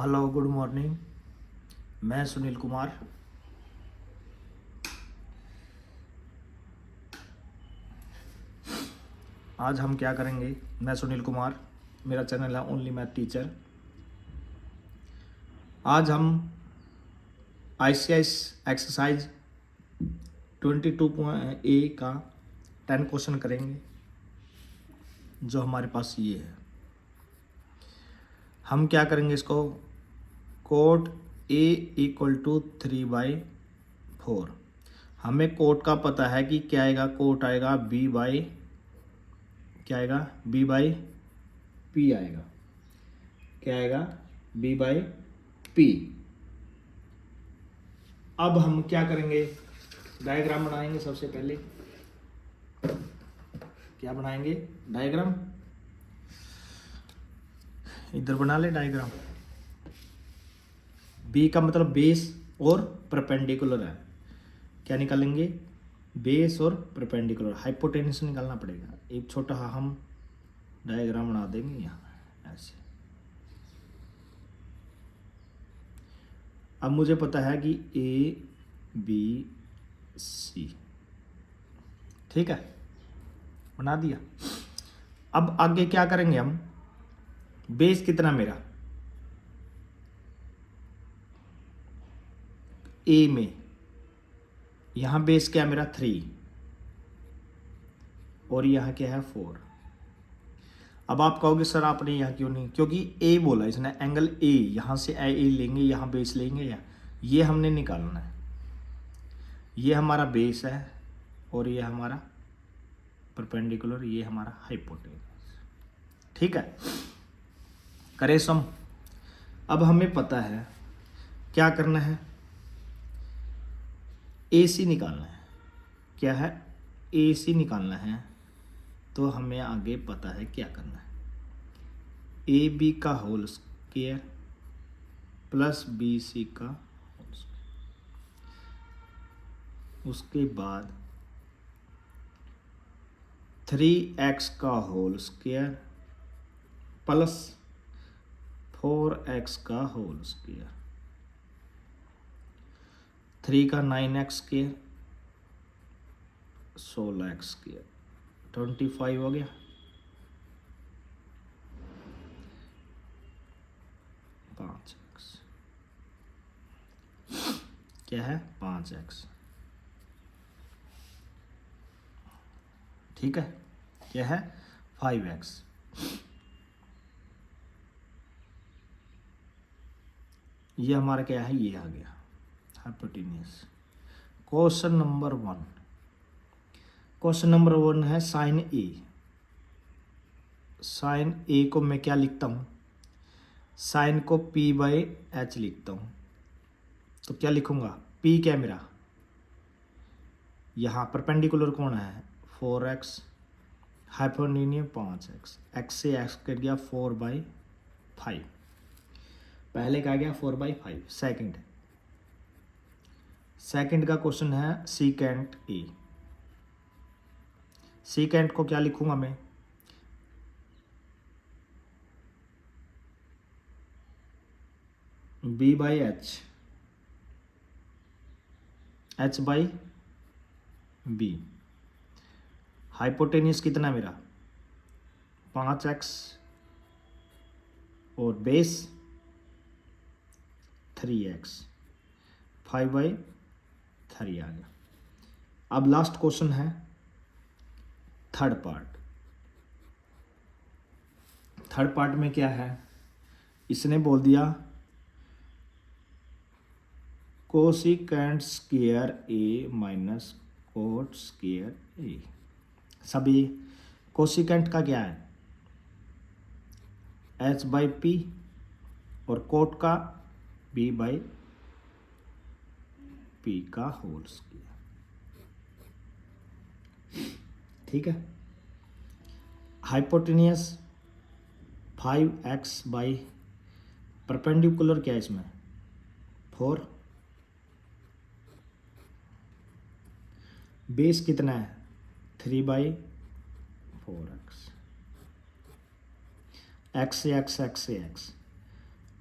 Hello good morning. मैं सुनील कुमार। आज हम क्या करेंगे? मैं सुनील कुमार, मेरा चैनल है ओनली मैथ टीचर। आज हम ICS एक्सरसाइज 22 ए का 10 क्वेश्चन करेंगे, जो हमारे पास ये है। हम क्या करेंगे इसको? Cot A = 3/4। हमें कोट का पता है कि क्या आएगा। कोट आएगा क्या आएगा? B/P आएगा। क्या आएगा? B/P। अब हम क्या करेंगे? डायग्राम बनाएंगे। सबसे पहले क्या बनाएंगे? डायग्राम। इधर बना ले डायग्राम। बी का मतलब बेस और परपेंडिकुलर है। क्या निकालेंगे? बेस और परपेंडिकुलर। हाइपोटेन्यूस निकालना पड़ेगा। एक छोटा हम डायग्राम बना देंगे यहाँ ऐसे। अब मुझे पता है कि ABC, ठीक है, बना दिया। अब आगे क्या करेंगे हम? बेस कितना मेरा? ए में यहाँ बेस क्या मेरा? 3 और यहाँ क्या है? 4। अब आप कहोगे सर आपने यहाँ क्यों नहीं? क्योंकि ए बोला इसने, एंगल ए, यहाँ से ए लेंगे, यहाँ बेस लेंगे, या ये हमने निकालना है। ये हमारा बेस है और ये हमारा परपेंडिकुलर, ये हमारा हाइपोटेन्यूस। ठीक है, करें सम। अब हमें पता है क्या करना है। AC निकालना है। क्या है? AC निकालना है। तो हमें आगे पता है क्या करना है। AB का होल स्क्वायर प्लस BC का होल स्क्वायर, उसके बाद 3x का होल स्क्वायर प्लस 4x का होल स्क्वायर, 3 का 9x स्क्वायर, 16x स्क्वायर, 25 हो गया। 5x क्या है? 5x। ठीक है, क्या है? 5x। ये हमारा क्या है? ये आ गया hypotenuse. Question number 1। Question number 1 है साइन ए। साइन ए को मैं क्या लिखता हूँ? साइन को P/H लिखता हूँ। तो क्या लिखूंगा? P क्या है मेरा? यहाँ परपेंडिकुलर कौन है? 4x, हाइपोटेन्यूस 5x, x से x कट गया 4/5। पहले का गया 4/5। सेकंड का क्वेश्चन है सीकेंट ए। सीकेंट को क्या लिखूंगा मैं? B/H, H/B। हाइपोटेन्यूस कितना मेरा? 5x और बेस 3x, 5/3 आ गया। अब लास्ट क्वेश्चन है थर्ड पार्ट। थर्ड पार्ट में क्या है? इसने बोल दिया कोसिकेंट स्क्वायर ए माइनस कोट स्क्वायर ए। सभी कोसिकेंट का क्या है? H/P और कोट का B/P का होल स्क्वायर। ठीक है, हाइपोटेन्यूस 5x बाई परपेंडिकुलर क्या है इसमें? 4। बेस कितना है? 3/4x, x से x, x से x।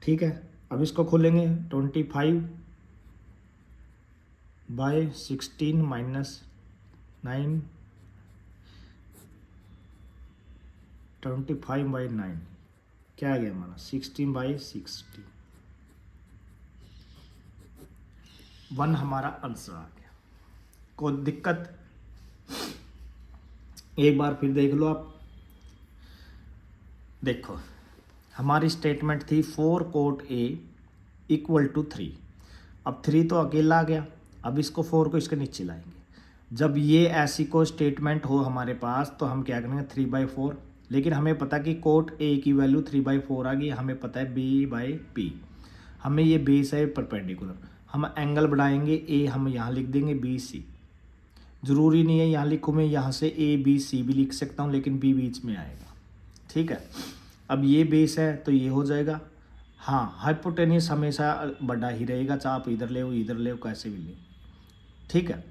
ठीक है, अब इसको खोलेंगे 25/16 माइनस 9, 25/9 क्या आ गया हमारा 16/60, 1 हमारा आंसर आ गया। कोई दिक्कत? एक बार फिर देख लो आप। देखो हमारी स्टेटमेंट थी 4 कोट A इक्वल टू 3। अब 3 तो अकेला आ गया, अब इसको 4 को इसके नीचे लाएंगे। जब ये ऐसी कोई स्टेटमेंट हो हमारे पास तो हम क्या करेंगे 3/4, लेकिन हमें पता कि कोट A की वैल्यू 3/4 आ गई, हमें पता है B/P, हमें ये बेस है परपेंडिकुलर। हम एंगल बढ़ाएंगे A हम यहाँ लिख देंगे BC, ज़रूरी नहीं है यहाँ लिखूँ मैं, यहाँ से ABC भी लिख सकता हूँ लेकिन B बीच में आएगा, ठीक है। अब ये बेस है तो ये हो जाएगा। हाँ हाइपोटेनियस हमेशा बड़ा ही रहेगा, चाहे आप इधर ले इधर ले कैसे भी ले, ठीक है।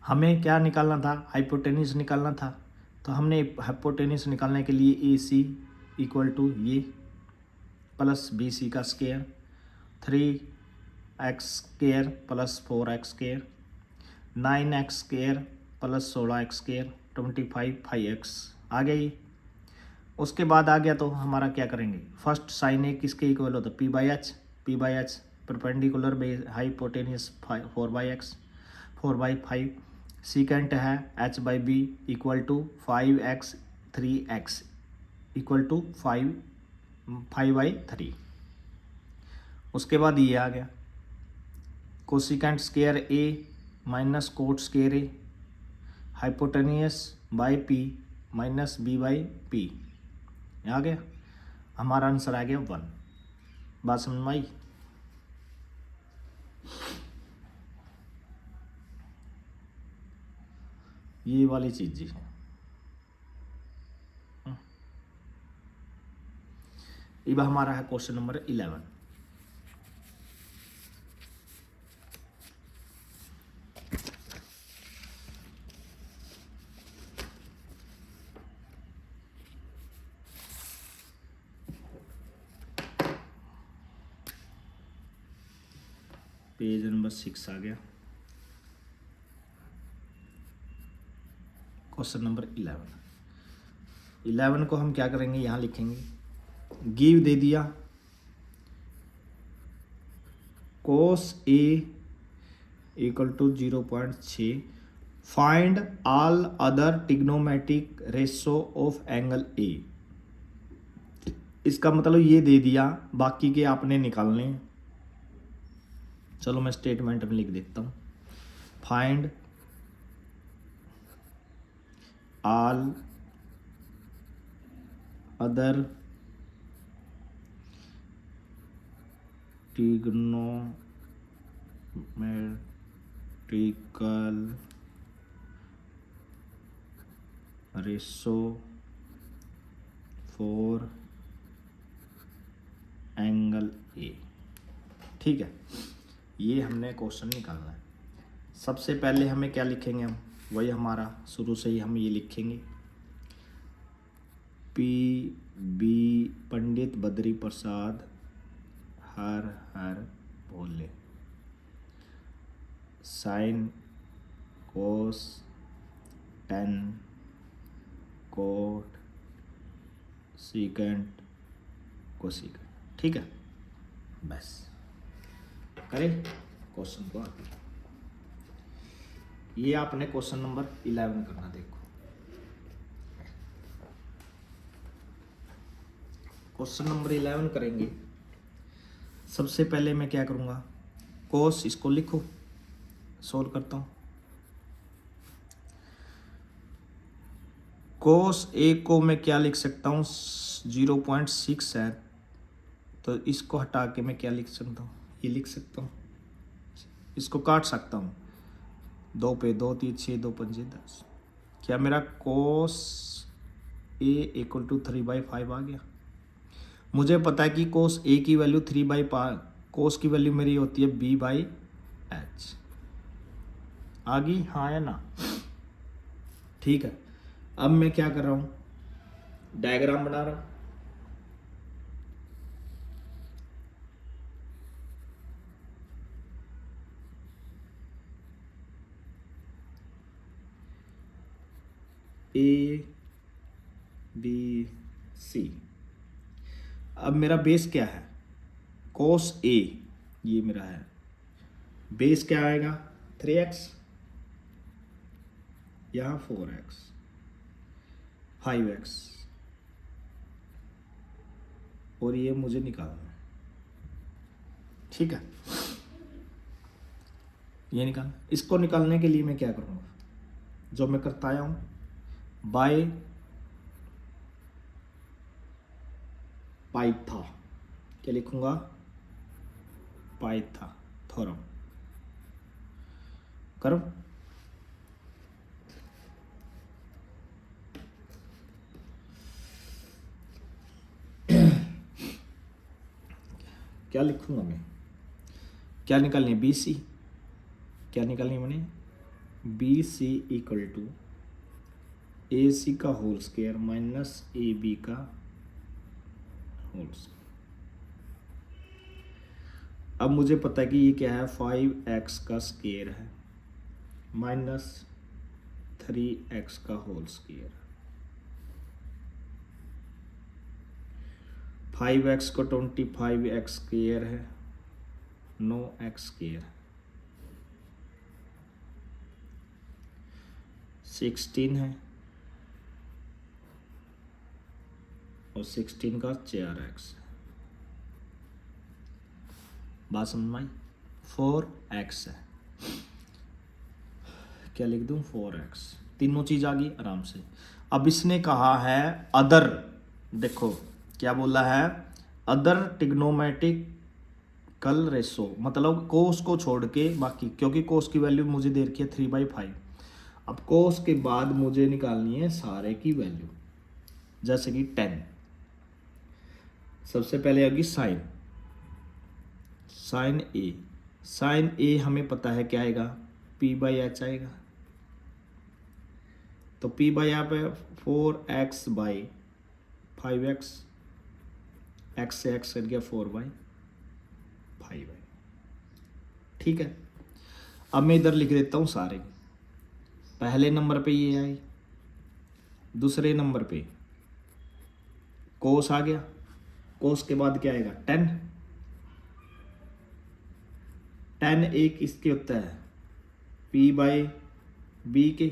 हमें क्या निकालना था, हाइपोटेनियस निकालना था, तो हमने हाइपोटेनियस निकालने के लिए AC इक्वल टू ये प्लस BC का square 3x square plus 4x square 9x square plus 16x square 25/5x आ गया ये। उसके बाद आ गया तो हमारा क्या करेंगे, फर्स्ट साइन ए किसके इक्वल होता है P/H perpendicular base hypotenuse 4/x 4/5। Second है H/B equal to 5x 3x equal to 5/3। उसके बाद ये आ गया cosecant square A minus cot square A hypotenuse by P minus B/P आ गया। हमारा आंसर आ गया 1। बात समझ में आई? ये वाली चीज जी। अब हमारा है क्वेश्चन नंबर 11। पेज नंबर 6 आ गया, क्वेश्चन नंबर 11 को हम क्या करेंगे, यहाँ लिखेंगे गिव दे दिया cos A equal to 0.6, find all other trigonometric ratio of angle A। इसका मतलब ये दे दिया, बाकी के आपने निकालने हैं। चलो मैं स्टेटमेंट में लिख देता हूँ, find all other trigonometrical ratio for angle A, ठीक है। ये हमने क्वेश्चन निकालना है। सबसे पहले हमें क्या लिखेंगे, हम वही हमारा शुरू से ही हम ये लिखेंगे P/B पंडित बद्री प्रसाद हर हर भोले sine cos tan cot secant cosecant, ठीक है। बस करें क्वेश्चन को आगे। ये आपने क्वेश्चन नंबर 11 करना। देखो क्वेश्चन नंबर 11 करेंगे। सबसे पहले मैं क्या करूँगा, कोस इसको लिखो, सोल्व करता हूँ। कोस A को मैं क्या लिख सकता हूँ 0.6 है, तो इसको हटा के मैं क्या लिख सकता हूँ, ये लिख सकता हूँ। इसको काट सकता हूँ, 2 पे 2 3 6 2 5 10। क्या मेरा कोस A इक्वल टू 3/5 आ गया। मुझे पता है कि कोस A की वैल्यू 3/5, कोस की वैल्यू मेरी होती है B/H। आ गई हाँ या ना, ठीक है। अब मैं क्या कर रहा हूँ, डायग्राम बना रहा हूँ। A B C. अब मेरा बेस क्या है, कोस ए, ये मेरा है बेस, क्या आएगा 3x, यहाँ 4x, 5x, और ये मुझे निकालना है। ठीक है, ये निकाल, इसको निकालने के लिए मैं क्या करूँगा, जो मैं करता आया हूँ, बाय पाइथा, क्या लिखूंगा, पाइथा थ्योरम करो। क्या लिखूंगा मैं, क्या निकालनी है, बी सी, क्या निकालनी है मैंने, B C equal to A C का whole square minus A B का होल स्क्वायर। अब मुझे पता है कि ये क्या है, 5x का स्क्वायर है माइनस 3x का होल स्क्वायर। 5x को 25x स्क्वायर है, 9x स्क्वायर, 16 है, और 16 का 4x। बात समझ में आई, 4x है, क्या लिख दूं 4x, तीनों चीज आ गई आराम से। अब इसने कहा है अदर, देखो क्या बोला है, अदर टिग्नोमेट्रिकल रेशो, मतलब कोस को छोड़ के बाकी, क्योंकि कोस की वैल्यू मुझे दे रखी है 3/5। अब कोस के बाद मुझे निकालनी है सारे की वैल्यू, जैसे कि 10। सबसे पहले आएगी साइन, साइन ए, साइन ए हमें पता है क्या आएगा, p/h आएगा, तो p बाई यहाँ पे 4x/5x, x से x कट गया 4/5। ठीक है, अब मैं इधर लिख देता हूँ सारे, पहले नंबर पे ये आई, दूसरे नंबर पे कोस आ गया, कोस के बाद क्या आएगा 10, 10 एक इसके होता है p/b के,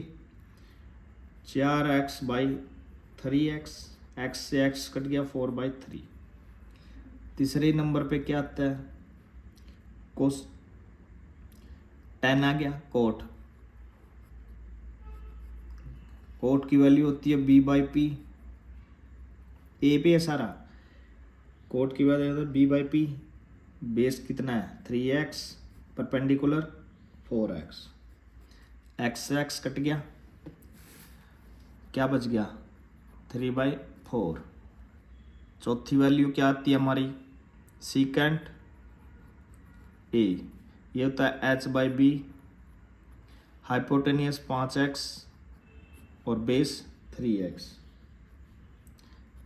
4x/3x, x से x कट गया 4/3। तीसरे नंबर पे क्या आता है, कोस 10 आ गया, कोट, कोट की वैल्यू होती है b/p, ए पे है सारा, कोट की वैल्यू होती है b/p, बेस कितना है 3x, परपेंडिकुलर 4x, x से x कट गया, क्या बच गया 3/4। चौथी वैल्यू क्या आती है हमारी, सीकेंट ए, ये होता है h/b, हाइपोटेनियस 5x और बेस 3x,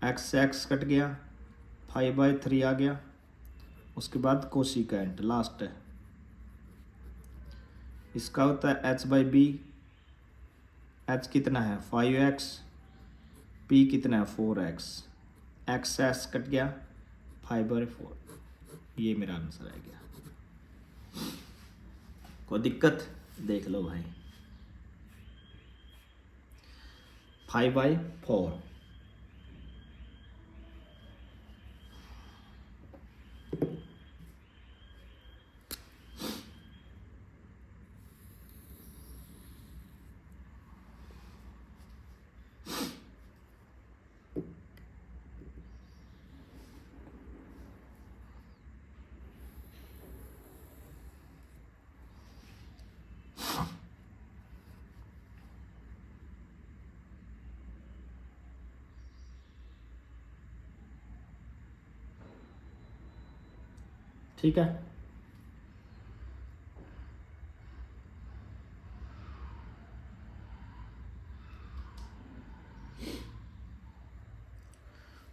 x से x कट गया, 5/3 आ गया, उसके बाद कोसिकेंट लास्ट है, इसका होता है h/b, h कितना है 5x, p कितना है 4x, x से x कट गया 5/4, ये मेरा आंसर आ गया। कोई दिक्कत, देख लो भाई, 5/4। ठीक है,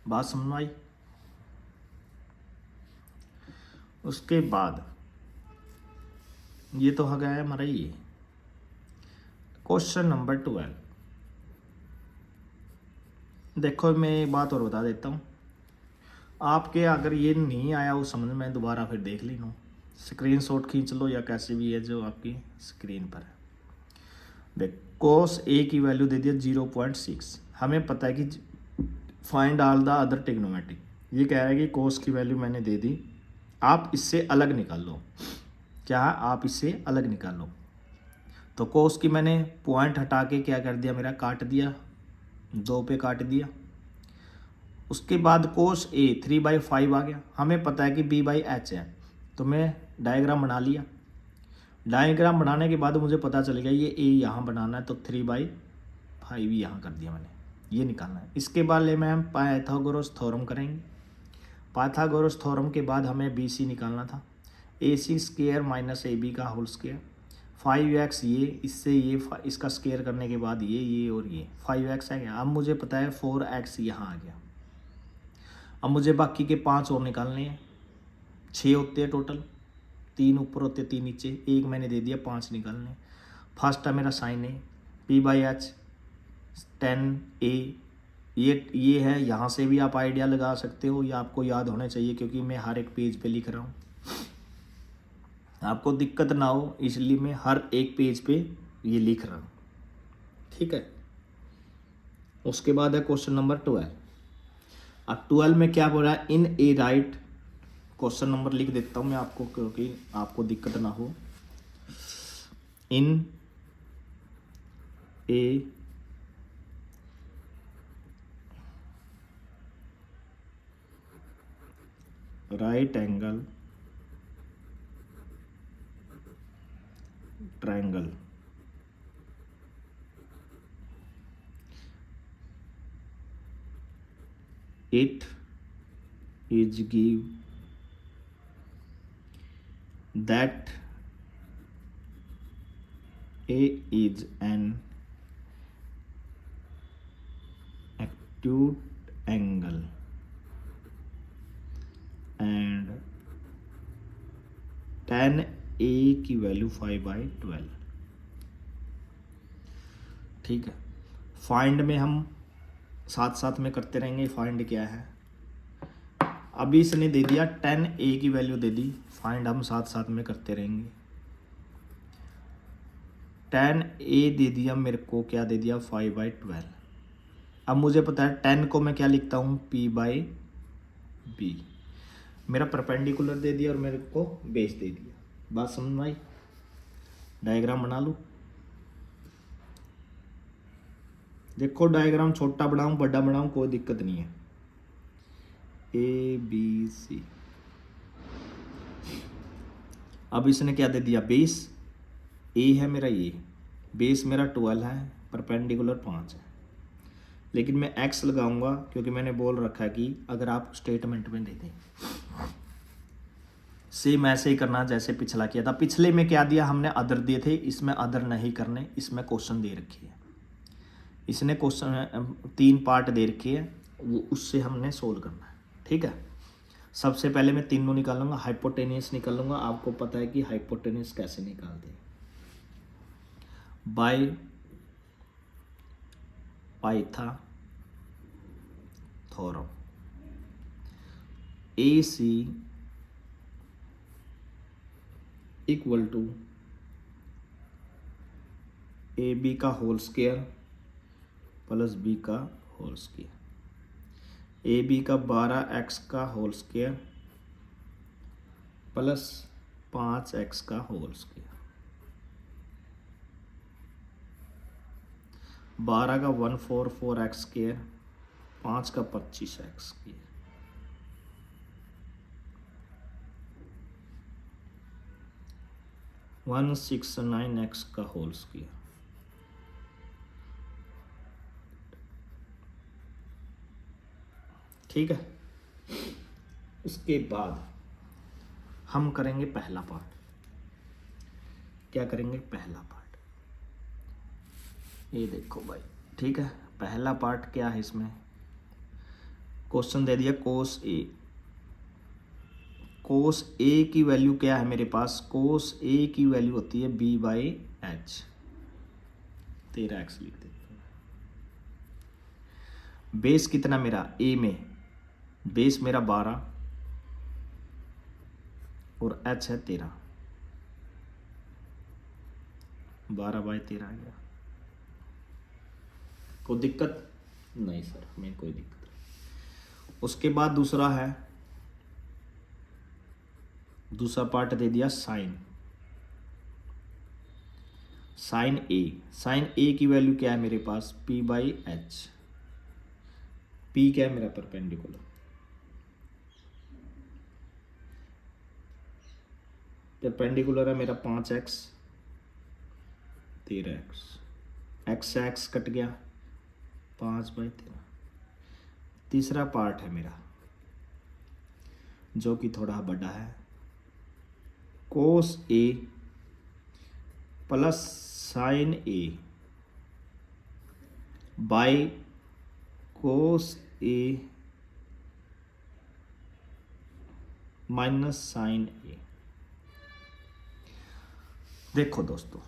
बात समझ में आई। उसके बाद ये तो हो गया है हमारा ये क्वेश्चन नंबर 12। देखो मैं एक बात और बता देता हूँ, आपके अगर ये नहीं आया वो समझ में, दोबारा फिर देख लेना, स्क्रीनशॉट खींच लो या कैसे भी है जो आपकी स्क्रीन पर है। देख कोस ए की वैल्यू दे दिया 0.6, हमें पता है कि find all the other trigonometric, ये कह रहा है कि कोस की वैल्यू मैंने दे दी, आप इससे अलग निकाल लो। क्या आप इससे अलग निकाल लो, तो कोस की मैंने पॉइंट हटा के क्या कर दिया, मेरा काट दिया, 2 पे काट दिया। उसके बाद कोस ए 3/5 आ गया, हमें पता है कि B/H है, तो मैं डायग्राम बना लिया। डायग्राम बनाने के बाद मुझे पता चल गया ये ए यहाँ बनाना है, तो 3/5 यहाँ कर दिया मैंने, ये निकालना है। इसके बाद ले में हम पाइथागोरस थ्योरम करेंगे। पाइथागोरस थ्योरम के बाद हमें BC निकालना था, AC स्क्वायर माइनस AB का होल स्क्वायर, 5x ये, इससे ये इसका स्क्वायर करने के बाद ये और ये 5x आ गया। अब मुझे पता है 4x यहाँ आ गया। अब मुझे बाकी के 5 और निकालने हैं, 6 होते हैं टोटल, 3 ऊपर होते हैं 3 नीचे, 1 मैंने दे दिया, 5 निकालने। फर्स्ट है मेरा साइन है P/H 10A, ये है, यहाँ से भी आप आइडिया लगा सकते हो, ये आपको याद होना चाहिए क्योंकि मैं हर एक पेज पे लिख रहा हूँ, आपको दिक्कत ना हो इसलिए मैं हर एक पेज पे ये लिख रहा हूँ, ठीक है। उसके बाद है क्वेश्चन नंबर 12। अब 12 में क्या बोल रहा है, इन ए राइट, क्वेश्चन नंबर लिख देता हूँ मैं आपको क्योंकि आपको दिक्कत ना हो। In a right angle triangle it is give that A is an acute angle and tan A की वैल्यू 5/12, ठीक है। फाइंड में हम साथ साथ में करते रहेंगे, फाइंड क्या है, अभी इसने दे दिया tan A की वैल्यू दे दी, फाइंड हम साथ साथ में करते रहेंगे। tan A दे दिया मेरे को, क्या दे दिया 5/12। अब मुझे पता है tan को मैं क्या लिखता हूँ P/B, मेरा परपेंडिकुलर दे दिया और मेरे को बेस दे दिया, बात समझ में आई। डायग्राम बना लूँ, देखो डायग्राम छोटा बनाऊं बड़ा बनाऊं कोई दिक्कत नहीं है, ABC। अब इसने क्या दे दिया, बेस A है मेरा, ये बेस मेरा 12 है, परपेंडिकुलर 5 है, लेकिन मैं x लगाऊंगा क्योंकि मैंने बोल रखा है कि अगर आप स्टेटमेंट में दे दें, सेम ऐसे ही करना जैसे पिछला किया था। पिछले में क्या दिया हमने, अदर दिए थे, इसमें अदर नहीं करने, इसमें क्वेश्चन दे रखी है, इसने क्वेश्चन 3 पार्ट दे रखे है, वो उससे हमने सोल्व करना है, ठीक है। सबसे पहले मैं तीनों निकालूंगा, हाइपोटेनियस निकालूंगा, आपको पता है कि हाइपोटेनियस कैसे निकालते हैं, by Pythagoras AC equal to AB का होल स्क्वायर प्लस B का होल स्क्वायर, AB का 12x का होल स्क्वायर प्लस 5x का होल स्क्वायर, 12 का 144x स्क्वायर, 5 का 25x स्क्वायर, 169x का होल स्क्वायर, ठीक है। उसके बाद हम करेंगे पहला पार्ट, क्या करेंगे, पहला पार्ट, ये देखो भाई, ठीक है। पहला पार्ट क्या है, इसमें क्वेश्चन दे दिया कोस ए, कोस ए की वैल्यू क्या है मेरे पास, कोस ए की वैल्यू होती है B/H, 13x लिख देता हूँ बेस कितना मेरा ए में, बेस मेरा 12 और एच है 13, 12/13 आ गया। कोई दिक्कत नहीं सर, हमें कोई दिक्कत नहीं। उसके बाद दूसरा है, दूसरा पार्ट दे दिया साइन, साइन ए। साइन ए की वैल्यू क्या है मेरे पास, P/H। P क्या है मेरा, परपेंडिकुलर, परपेंडिकुलर है मेरा 5x 13x, x से x कट गया 5/13। तीसरा पार्ट है मेरा जो कि थोड़ा बड़ा है, cos A plus sine A by cos A minus sine A. देखो दोस्तों,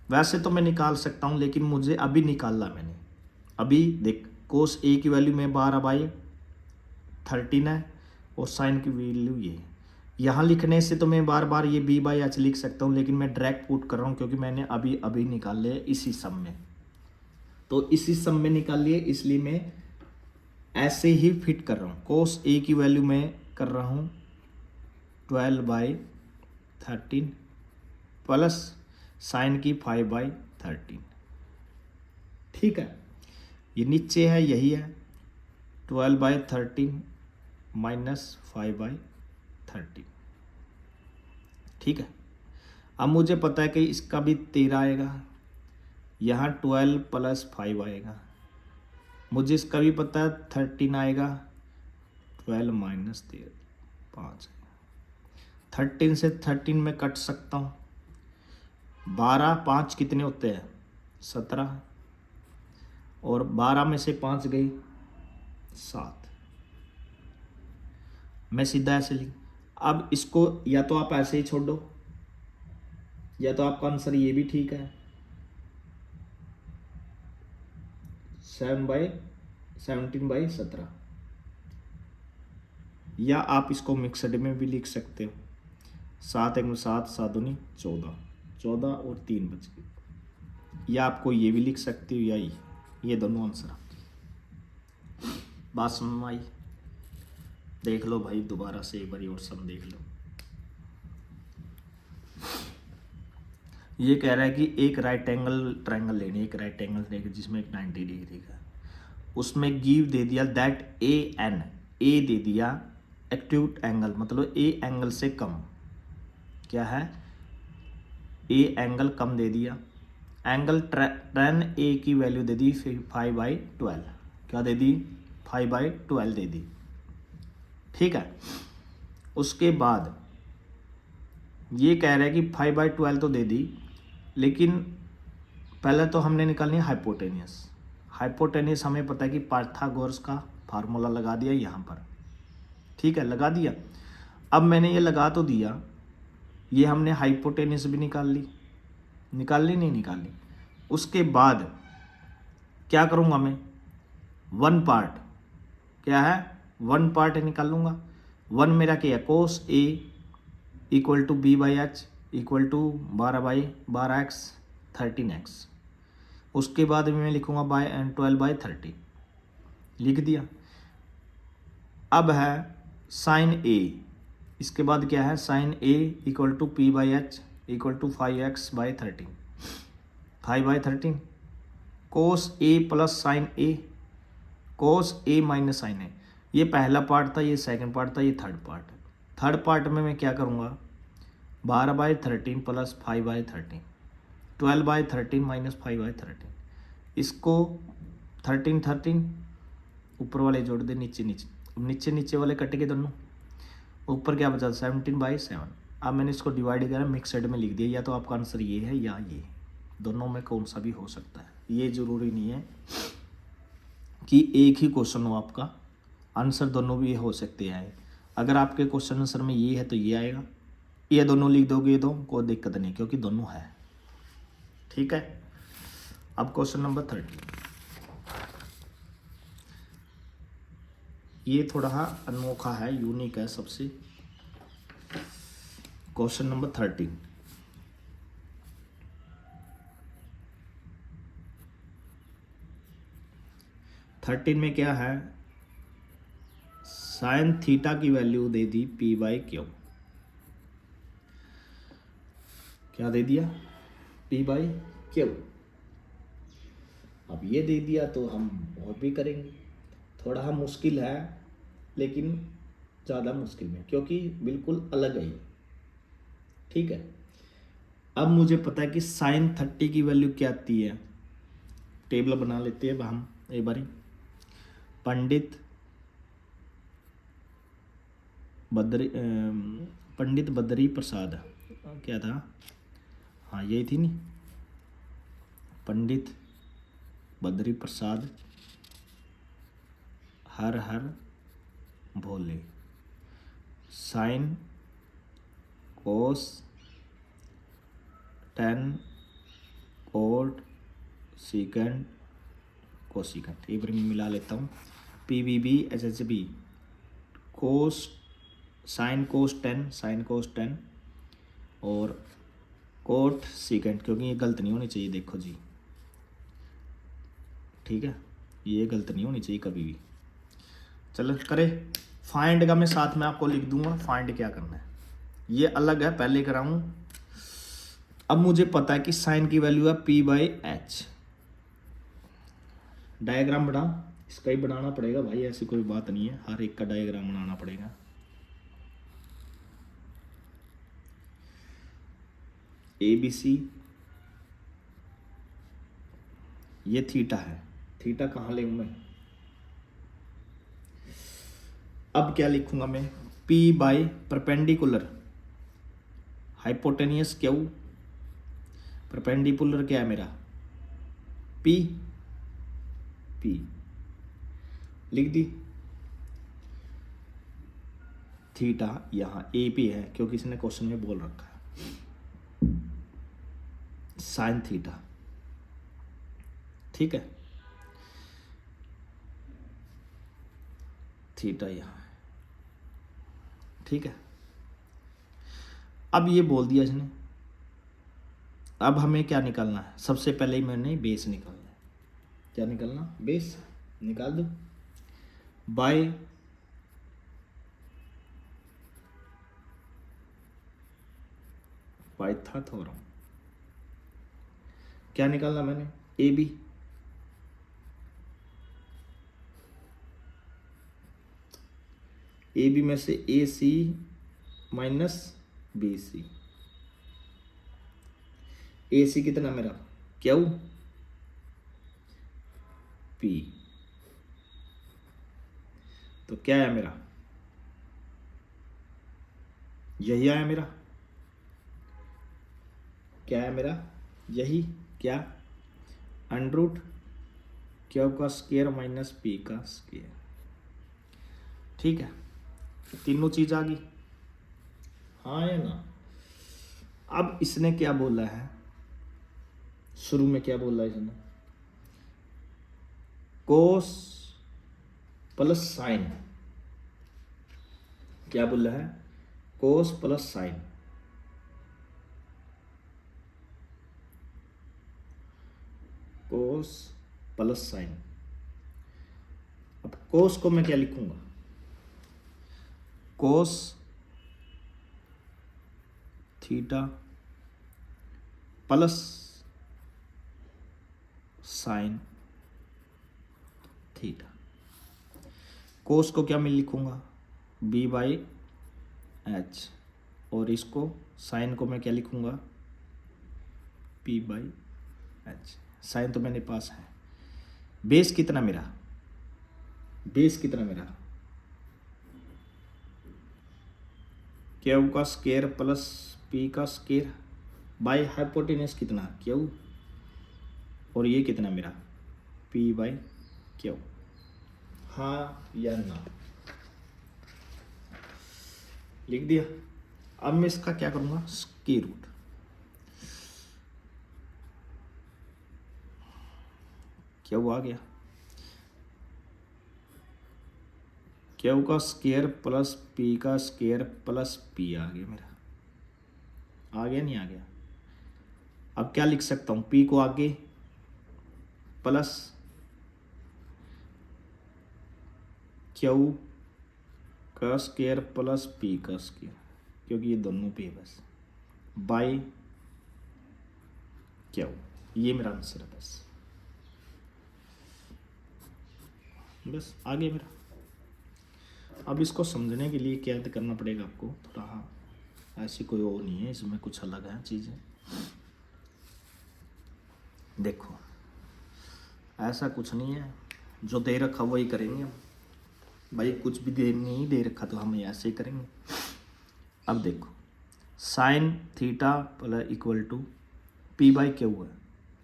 वैसे तो मैं निकाल सकता हूँ, लेकिन मुझे अभी निकालना मैंने, अभी देख कोस ए की वैल्यू में 12/13 है और साइन की वैल्यू ये। यहाँ लिखने से तो मैं बार बार ये B/H लिख सकता हूँ, लेकिन मैं डायरेक्ट पुट कर रहा हूँ क्योंकि मैंने अभी अभी निकाल लिया इसी सम में, तो इसी सम में निकाल लिए, इसलिए मैं ऐसे ही फिट कर रहा हूँ। कोस ए की वैल्यू मैं कर रहा हूँ 12/13 प्लस साइन की 5/13। ठीक है, ये नीचे है यही है 12/13 माइनस 5/13। ठीक है, अब मुझे पता है कि इसका भी 13 आएगा, यहाँ 12 प्लस 5 आएगा, मुझे इसका भी पता है 13 आएगा, 12 माइनस 13 5। 13 से 13 में कट सकता हूँ, 12 5 कितने होते हैं 17, और 12 में से 5 गई 7। मैं सीधा ऐसे लिख, अब इसको या तो आप ऐसे ही छोड़ दो, या तो आपका आंसर ये भी ठीक है 17/17, या आप इसको मिक्सड में भी लिख सकते हो, 7 1 7 7 2 14, 14 और 3 बच गए, या आपको ये भी लिख सकते हो, या ये दोनों आंसर। बात समझ में आई? देख लो भाई, दोबारा से एक बार और सम देख लो। ये कह रहा है कि एक राइट एंगल ट्रायंगल लेनी, एक राइट एंगल लेंगे जिसमें एक 90 डिग्री का, उसमें गिव दे दिया दैट AN, ए दे दिया एक्यूट एंगल, मतलब ए एंगल से कम, क्या है ए एंगल कम दे दिया, एंगल tan A की वैल्यू दे दी 5/12, क्या दे दी 5/12 दे दी। ठीक है, उसके बाद ये कह रहा है कि 5/12 तो दे दी, लेकिन पहले तो हमने निकालनी है हाइपोटेनियस। हाइपोटेनियस हमें पता है कि पाइथागोरस का फार्मूला लगा दिया यहाँ पर, ठीक है लगा दिया। अब मैंने ये लगा तो दिया, ये हमने हाइपोटेनियस भी निकाल ली नहीं निकाली। उसके बाद क्या करूँगा मैं, वन पार्ट, क्या है वन पार्ट निकालूंगा। वन मेरा क्या है, cos A equal to B/H equal to 12/12x 13x। उसके बाद मैं लिखूंगा 12/13, लिख दिया। अब है साइन ए, इसके बाद क्या है sine A equal to P/H equal to 5x/13, 5/13 cos A plus sine A, cos A minus sine A. ये पहला पार्ट था, ये सेकंड पार्ट था, ये थर्ड पार्ट है। थर्ड पार्ट में मैं क्या करूँगा 12/13 प्लस 5/13, 12/13 माइनस 5/13, इसको 13 ऊपर वाले जोड़ दे, नीचे नीचे वाले कट के दोनों, ऊपर क्या बचा 17/7। अब मैंने इसको डिवाइड करा, मिक्सड में लिख दिया, या तो आपका आंसर ये है या ये, दोनों में कौन सा भी हो सकता है। ये ज़रूरी नहीं है कि एक ही क्वेश्चन हो आपका, आंसर दोनों भी हो सकते हैं। अगर आपके क्वेश्चन आंसर में ये है तो ये आएगा, ये दोनों लिख दोगे तो कोई दिक्कत नहीं, क्योंकि दोनों है। ठीक है, अब क्वेश्चन नंबर 30। ये थोड़ा अनोखा है, यूनिक है सबसे। Question number 13। में क्या है, साइन थीटा की वैल्यू दे दी p/q। क्या दे दिया, p/q। अब ये दे दिया तो हम और भी करेंगे। थोड़ा मुश्किल है लेकिन ज़्यादा मुश्किल में, क्योंकि बिल्कुल अलग है ये। ठीक है, अब मुझे पता है कि साइन 30 की वैल्यू क्या आती है। टेबल बना लेते हैं अब हम एक बारी। पंडित बद्री प्रसाद, क्या था, हाँ यही थी नहीं, पंडित बद्री प्रसाद हर हर भोले, sine cos tan cot secant cosecant. एक बार मैं मिला लेता हूँ। PBB कोस साइन कोस 10 और कोट सीकेंड, क्योंकि ये गलत नहीं होनी चाहिए, देखो जी, ठीक है, ये गलत नहीं होनी चाहिए कभी भी। चलो करे, फाइंड का मैं साथ में आपको लिख दूंगा, फाइंड क्या करना है, ये अलग है, पहले कराऊं। अब मुझे पता है कि साइन की वैल्यू है p/h। डायग्राम बना, इसका ही बनाना पड़ेगा भाई, ऐसी कोई बात नहीं है, हर एक का डायग्राम बनाना पड़ेगा। ABC, ये थीटा है, थीटा कहाँ ले मैं, अब क्या लिखूंगा मैं, p/ perpendicular hypotenuse Q, perpendicular क्या है मेरा, p लिख दी। थीटा यहाँ ए पे है, क्योंकि इसने क्वेश्चन में बोल रखा है साइन थीटा, ठीक है, थीटा यहाँ है, ठीक है। अब ये बोल दिया इसने, अब हमें क्या निकालना है, सबसे पहले ही मैंने बेस निकालना है। क्या निकालना, बेस निकाल दो, बाय पाइथागोरम। क्या निकालना मैंने, AB, AB में से AC माइनस BC, AC कितना मेरा, क्यू P, तो क्या है मेरा, यही आया मेरा, क्या है मेरा, यही, क्या, अंडरूट क्यू का स्क्वायर माइनस P का स्क्वायर, ठीक है, तीनों चीज आ गई, हाँ या ना। अब इसने क्या बोला है, शुरू में क्या बोला है इसने, कोस प्लस साइन, क्या बोला है, cos plus sine, cos plus sine. अब कोस को मैं क्या लिखूंगा, cos theta plus sine theta. Cos को क्या मैं लिखूंगा, B/h, और इसको साइन को मैं क्या लिखूंगा, P/h। साइन तो मेरे पास है, बेस कितना मेरा, बेस कितना मेरा, क्यू का स्क्वायर प्लस P का स्क्वायर बाय हाइपोटेनस कितना, क्यू, और ये कितना मेरा, P/q, हाँ या ना, लिख दिया। अब मैं इसका क्या करूंगा, स्क्वायर रूट, क्या वो आ गया, क्यू का स्केयर प्लस पी का स्केयर प्लस पी आ गया मेरा, आ गया नहीं आ गया। अब क्या लिख सकता हूँ, पी को आगे प्लस क्यू का स्केयर प्लस पी का स्केयर, क्योंकि ये दोनों पे है बस, बाई क्यू। ये मेरा आंसर है बस आ गया मेरा। अब इसको समझने के लिए क्या करना पड़ेगा आपको थोड़ा, हाँ ऐसी कोई वो नहीं है, इसमें कुछ अलग है चीज़ें। देखो ऐसा कुछ नहीं है, जो दे रखा वही करेंगे हम भाई, कुछ भी दे नहीं दे रखा तो हम ऐसे ही करेंगे। अब देखो sine theta plus equal to P by Q है।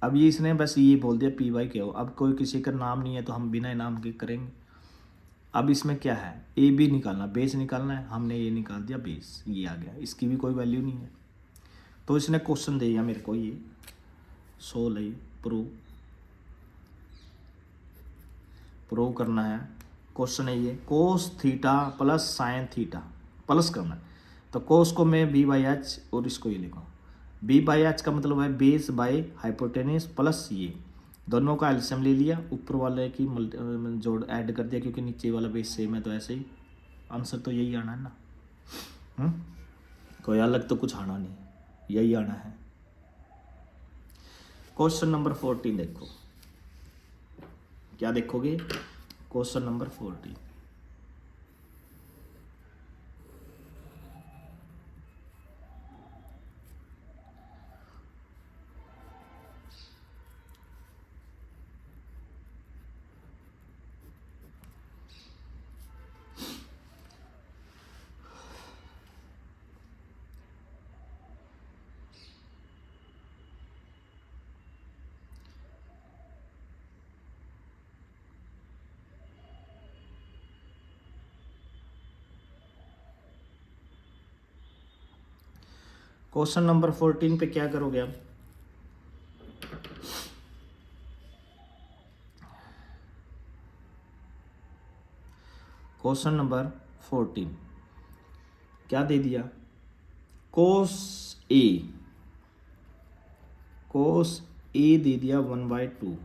अब ये इसने बस ये बोल दिया पी बाई क्यू, अब कोई किसी का नाम नहीं है तो हम बिना नाम के करेंगे। अब इसमें क्या है, ए बी निकालना, बेस निकालना है, हमने ये निकाल दिया बेस, ये आ गया, इसकी भी कोई वैल्यू नहीं है। तो इसने क्वेश्चन दे दिया मेरे को, ये सोल्व प्रूव करना है। क्वेश्चन है ये, कोस theta plus sine theta plus करना है, तो कोस को मैं बी बाई एच और इसको ये लिखूँ, बी बाई एच का मतलब है बेस बाई हाइपोटेनिस प्लस ये दोनों का एलसीएम ले लिया, ऊपर वाले की जोड़ ऐड कर दिया, क्योंकि नीचे वाला बेस सेम है, तो ऐसे ही आंसर तो यही आना है ना। कोई अलग तो कुछ आना नहीं, यही आना है। क्वेश्चन नंबर 14 देखो, क्या देखोगे, क्वेश्चन नंबर 14। क्वेश्चन नंबर 14 पे क्या करोगे आप, क्वेश्चन नंबर 14 क्या दे दिया, कोस ए दे दिया 1/2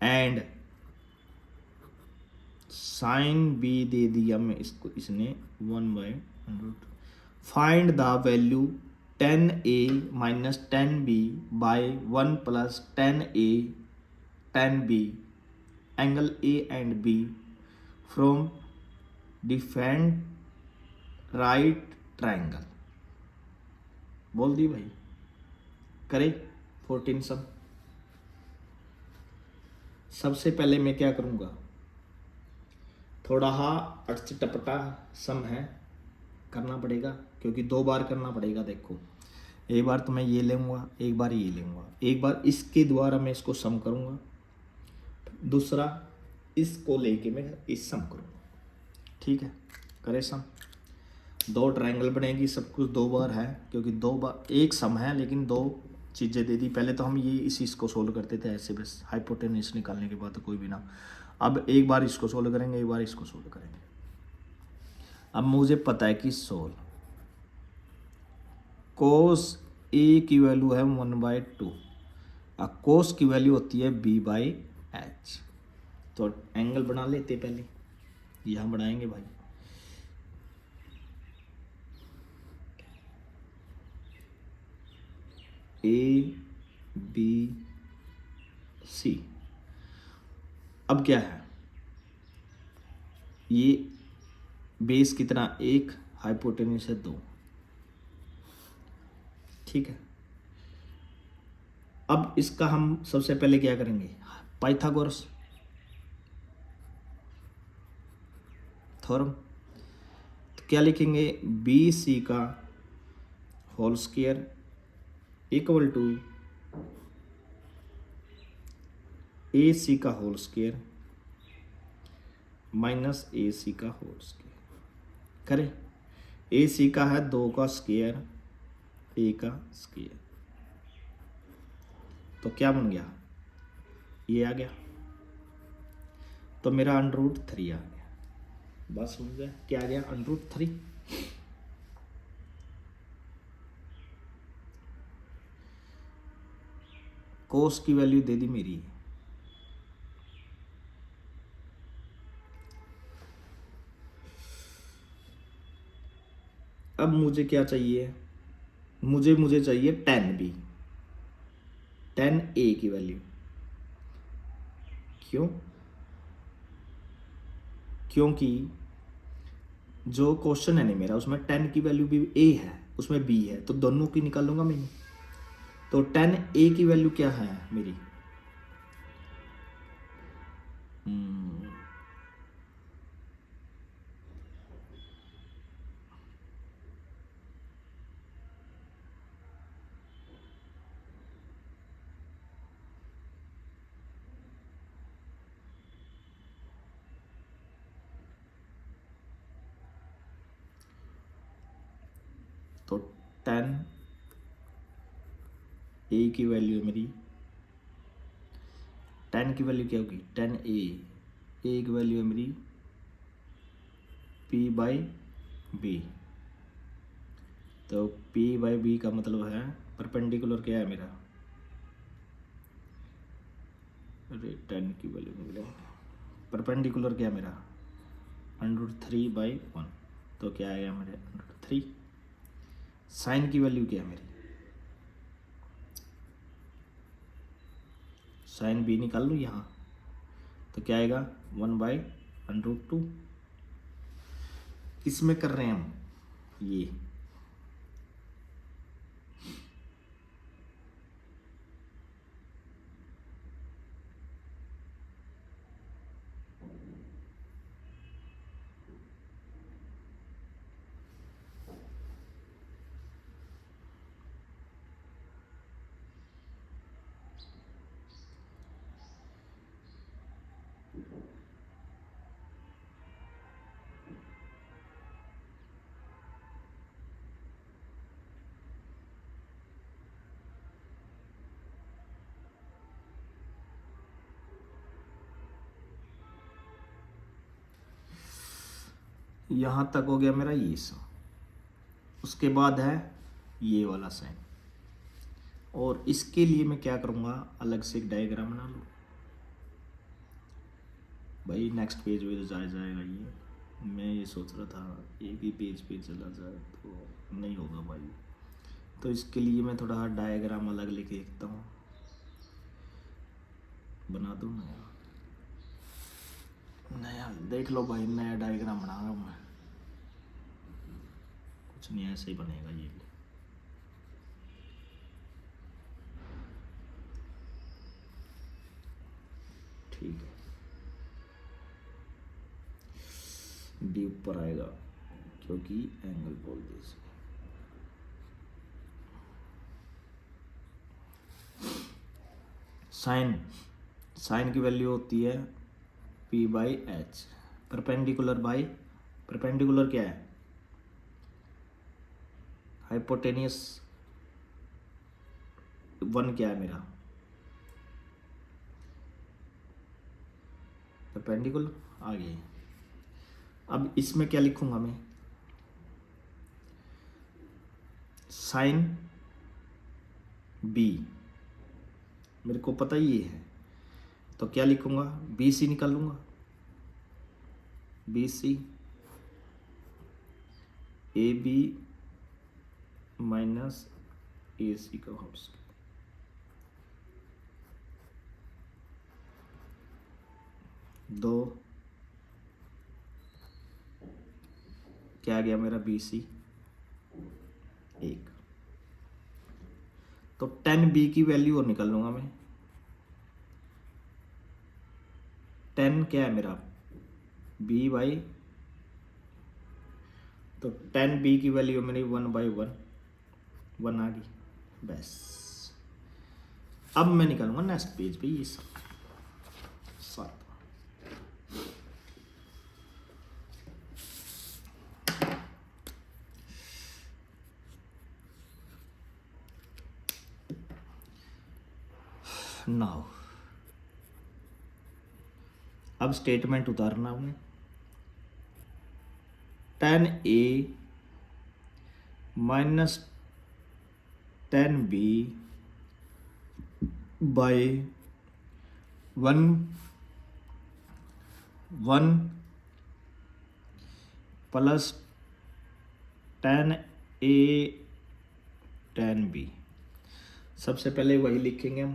एंड साइन बी दे दिया मैं इसको, इसने 1/√। Find the value 10a minus 10b by 1 plus 10a 10b angle A and B from different right triangle. बोल दी भाई, करे 14 सम। सबसे पहले मैं क्या करूँगा, थोड़ा हा अटचटपटा सम है, करना पड़ेगा, क्योंकि 2 बार करना पड़ेगा। देखो एक बार तो मैं ये लूँगा, एक बार ये लूँगा, एक बार इसके द्वारा मैं इसको सम करूँगा, दूसरा इसको लेके मैं इस सम करूँगा, ठीक है। करे सम, 2 ट्रायंगल बनेगी, सब कुछ 2 बार है, क्योंकि 2 बार एक सम है लेकिन 2 चीज़ें दे दी। पहले तो हम ये इसको सोल्व करते थे ऐसे बस, हाइपोटेनस निकालने के बाद तो कोई भी ना। अब एक बार इसको सोल्व करेंगे, एक बार इसको सोल्व करेंगे। अब मुझे पता है कि सोल्व कोस ए की वैल्यू है 1/2 और कोस की वैल्यू होती है b/h। तो एंगल बना लेते पहले, यहाँ बनाएंगे भाई, ABC। अब क्या है, ये बेस कितना 1, हाइपोटेन्यूस है 2, ठीक है। अब इसका हम सबसे पहले क्या करेंगे, पाइथागोरस थ्योरम। तो क्या लिखेंगे, BC का whole square equal to AC का होल स्क्वायर माइनस AC का होल स्क्वायर। करें, AC का है 2 का स्क्वायर, A का स्क्वायर, तो क्या बन गया, ये आ गया। तो मेरा √3 आ गया। बस समझ गया क्या आ गया, √3। कोस की वैल्यू दे दी मेरी। अब मुझे क्या चाहिए, मुझे चाहिए tan b, tan a की वैल्यू। क्यों? क्योंकि जो क्वेश्चन है नहीं मेरा, उसमें tan की वैल्यू भी a है, उसमें b है, तो दोनों की निकालूंगा मैं। तो tan a की वैल्यू क्या है मेरी, तो tan a की वैल्यू मेरी, tan की वैल्यू क्या होगी, tan a की वैल्यू है मेरी p/b। तो p/b का मतलब है परपेंडिकुलर क्या है मेरा, अरे tan की वैल्यू मिले, परपेंडिकुलर क्या है मेरा √3/1, तो क्या आएगा मेरे √3। साइन की वैल्यू क्या है मेरी, साइन b निकाल लूँ यहाँ, तो क्या आएगा 1/√2। इसमें कर रहे हैं हम ये, यहाँ तक हो गया मेरा ये सब। उसके बाद है ये वाला साइन, और इसके लिए मैं क्या करूँगा, अलग से एक डायग्राम बना लूँ भाई। नेक्स्ट पेज पे तो जाएगा ये, मैं ये सोच रहा था एक ही पेज पे चला जाए तो नहीं होगा भाई। तो इसके लिए मैं थोड़ा डायग्राम अलग लेके देखता हूँ, बना दूँ नया। देख लो भाई, नया डायग्राम बना रहा हूँ मैं, कुछ नहीं ऐसे ही बनेगा ये भी। ठीक है, डी ऊपर आएगा क्योंकि एंगल बोल दे। साइन की वैल्यू होती है p/h, परपेंडिकुलर क्या है, हाइपोटेनियस 1 क्या है मेरा, परपेंडिकुलर आ गया। अब इसमें क्या लिखूंगा मैं, साइन b मेरे को पता ही है, तो क्या लिखूंगा, BC निकालूंगा, BC AB माइनस AC का होल स्क्वायर। दो क्या आ गया मेरा BC 1। तो tan B की वैल्यू और निकाल लूंगा मैं, tan क्या है मेरा B/, तो tan B की वैल्यू मेरी 1/1 आ गई। बस अब मैं निकालूंगा नेक्स्ट पेज पे ये सब 7। नाउ अब स्टेटमेंट उतारना हमने, tan A minus tan B by 1 plus tan A tan B। सबसे पहले वही लिखेंगे हम,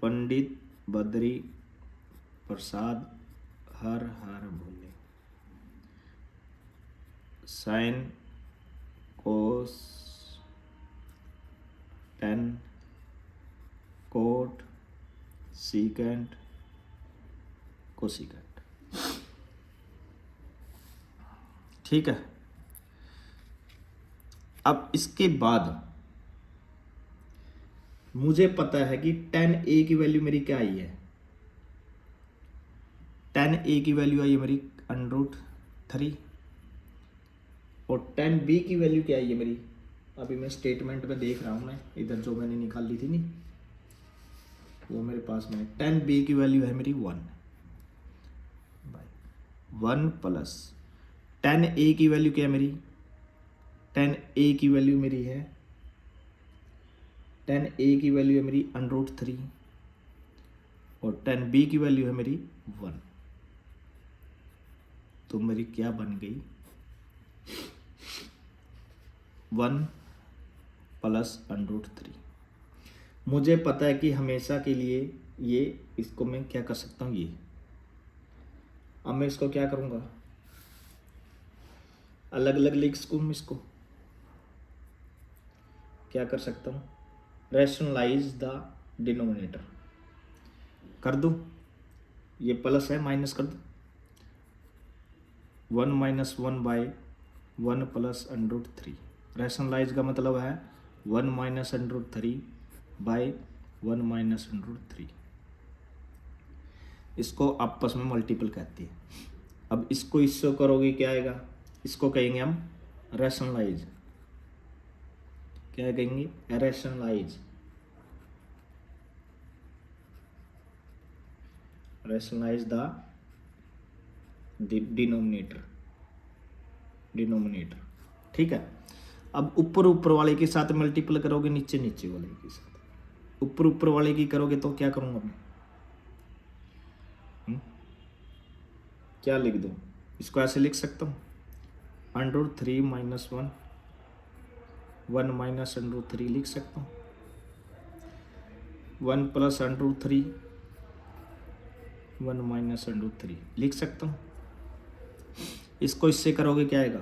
पंडित बद्री प्रसाद हर हर भोले, sine cos tan cot secant cosecant. ठीक है। अब इसके बाद मुझे पता है कि tan A की वैल्यू मेरी क्या आई है, tan A की वैल्यू आई है मेरी √3 और tan B की वैल्यू क्या आई है मेरी, अभी मैं स्टेटमेंट में देख रहा हूँ, मैं इधर जो मैंने निकाल ली थी नहीं वो मेरे पास में, tan B की वैल्यू है मेरी 1 प्लस tan A की वैल्यू क्या है मेरी, tan A की वैल्यू मेरी है, tan A की वैल्यू है मेरी √3 और tan B की वैल्यू है मेरी 1। तो मेरी क्या बन गई, 1 प्लस √3। मुझे पता है कि हमेशा के लिए ये, इसको मैं क्या कर सकता हूँ, ये अब मैं इसको क्या करूँगा, अलग अलग लिख सकूँ, इसको क्या कर सकता हूँ, रैशनलाइज द डिनोमिनेटर कर दूँ, ये प्लस है माइनस कर दूँ, 1 माइनस 1 बाय 1 प्लस √3। रैशनलाइज का मतलब है 1 माइनस √3 बाय 1 माइनस √3। इसको आपस में मल्टीपल कहती है। अब इसको इससे करोगे क्या आएगा, इसको कहेंगे हम रैशनलाइज, क्या कहेंगे, रैशनलाइज, रैशनलाइज द डिनोमिनेटर। ठीक है। अब ऊपर ऊपर वाले के साथ मल्टीपल करोगे, नीचे नीचे वाले के साथ, ऊपर ऊपर वाले की करोगे तो क्या करूंगा मैं, क्या लिख दूं, इसको ऐसे लिख सकता हूँ, √3 माइनस 1 माइनस √3 लिख सकता हूँ, 1 प्लस √3 1 माइनस √3 लिख सकता हूँ। इसको इससे करोगे क्या आएगा,